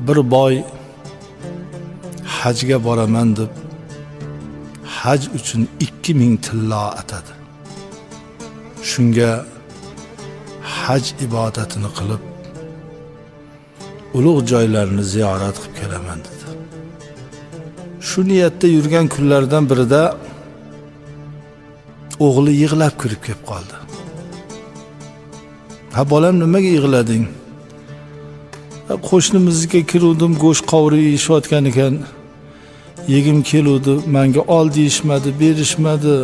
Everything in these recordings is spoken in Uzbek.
bir boy hajga boraman deb haj uchun 2000 tillo atadi. Shunga haj ibodatini qilib ulug' joylarni ziyorat qilib kelaman dedi. Shu niyatda yurgan kunlardan birida o'g'li yig'lab kirib kelib qoldi. "Ha bolam, nimaga yig'lading?" "Qo'shnimizga kiruvdim, go'sht qovurib yeyishayotgan ekan. Yegim keluvdi, menga ol deyishmadi, berishmadi.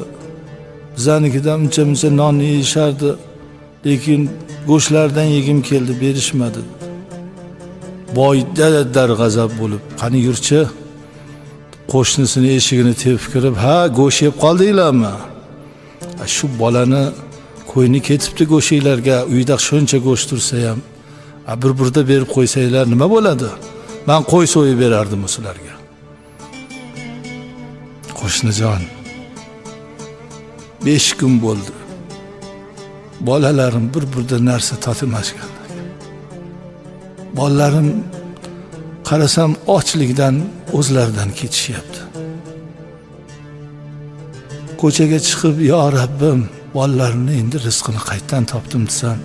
Bizanikidan uncha-muncha nonni yeyishardi, lekin go'shtlardan yegim keldi, berishmadi." Boy darg'azab bo'lib, "Qani yurchi?" Qo'shnisini eshigini tepib kirib, "Ha, go'sht yeb qoldinglarmi? Shu bolani qo'yni ketibdi go'shinglarga, uyda shuncha go'sht tursa ham, bir-birda berib qo'ysanglar nima bo'ladi? Men qo'y so'yib berardim sizlarga." "Qo'shnijon, 5 kun bo'ldi. Bolalarim bir-birda narsa totmashgan. Bolalarim qarasam ochlikdan o'zlaridan ketishyapti. Ko'chaga chiqib, yo Rabbim, bolalarimni endi rizqini qayerdan topdim desam,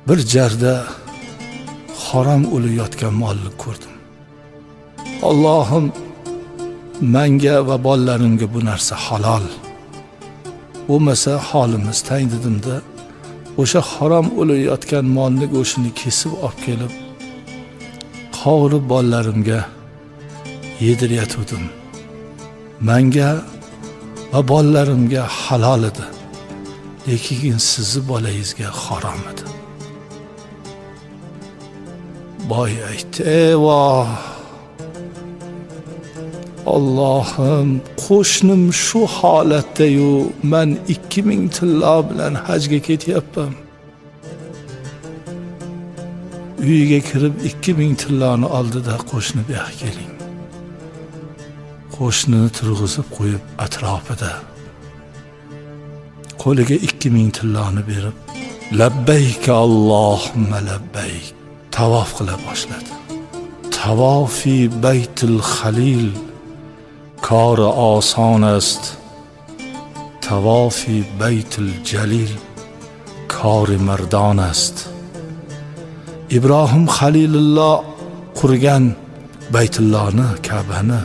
bir jarda harom o'layotgan molni ko'rdim. Allohim, menga va bolalarimga bu narsa halol. Bo'lmasa holimiz tang dedimda, o'sha harom o'layotgan molni go'shtini kesib olib kelib, qovurib bolalarimga yediryatuvdim. Menga va bolalarimga halol edi, lekin sizni bolangizga harom edi." Boy aytdi, "Eyvoh! Allohim, qo'shnim shu holatda-yu, men 2000 tillo bilan hajga ketyapman. Uyiga kirib 2000 tilloni oldida qo'shni bu yoqqa keling." Qo'shnini turg'izib qo'yib atrofida qo'liga 2000 tilloni berib, "Labbayka Allohumma labbayk" tavof qila boshladi. Tavofi Baytul Xalil kori oson است. tavofi Baytul Jalil kori mardon است. Ibrohim Xalilulloh qurgan Baytullohni, Ka'bani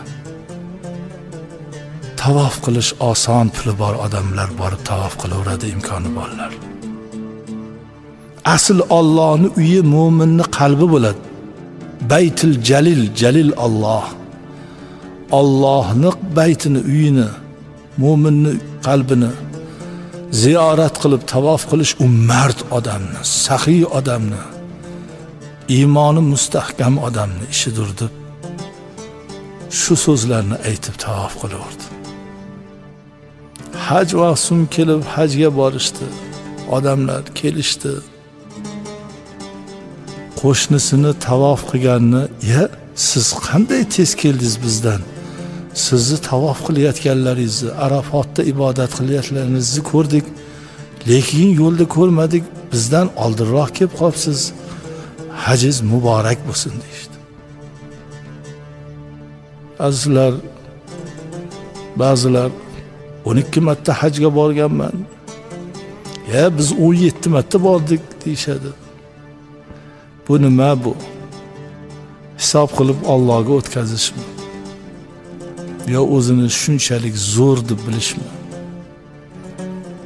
tavof qilish oson, puli bor odamlar borib tavof qilaveradi, imkoni borlar. Asl Allohning uyi mo'minning qalbi bo'ladi. Baytul Jalil, Jalil Alloh. Allohning baytini, uyini, mo'minning qalbini ziyorat qilib tavof qilish u mard odamni, saxiy odamni, iymoni mustahkam odamni ishidir deb shu so'zlarni aytib tavof qilaverdi. Haj vaqtim kelib hajga borishdi. Odamlar kelishdi. Qo'shnisini tavof qilganni, "Ya, siz qanday tez keldingiz bizdan? Sizni tavof qilayotganlaringizni, Arafotda ibodat qilayotganlaringizni ko'rdik, lekin yo'lda ko'rmadik, bizdan oldinroq kelib qolibsiz. Hajiz muborak bo'lsin" deydi. Azizlar, ba'zilar 12 marta hajga borganman. "Ya, biz 17 marta bordik" deyshadi. Bu nima bu? Hisob qilib Allohga o'tkazishmi? Yo o'zini shunchalik zo'r deb bilishmi?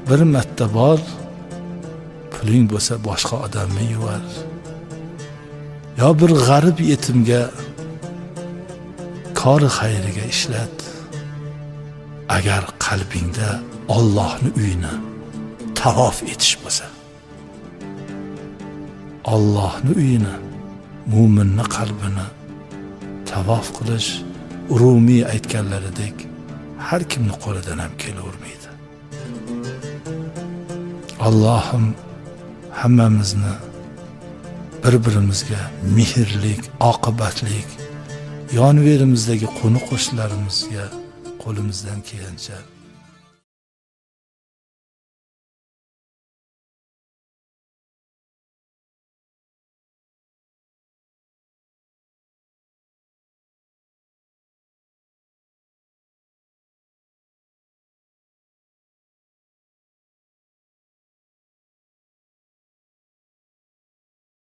Bir marta bor, puling bo'lsa boshqa odamni yuvar. Yo bir g'arib yetimga kori xayriga ishlat. Agar qalbingda Allohning uyini tavof etish bo'lsa, Allohning uyini, mo'minning qalbini tavof qilish Rumiy aytganlaridek har kimning qo'lidan ham kelavermaydi. Allohim hammamizni bir-birimizga mehrlik, oqibatlik, yonverimizdagi qo'ni qo'shnilarimizga qo'limizdan kelgancha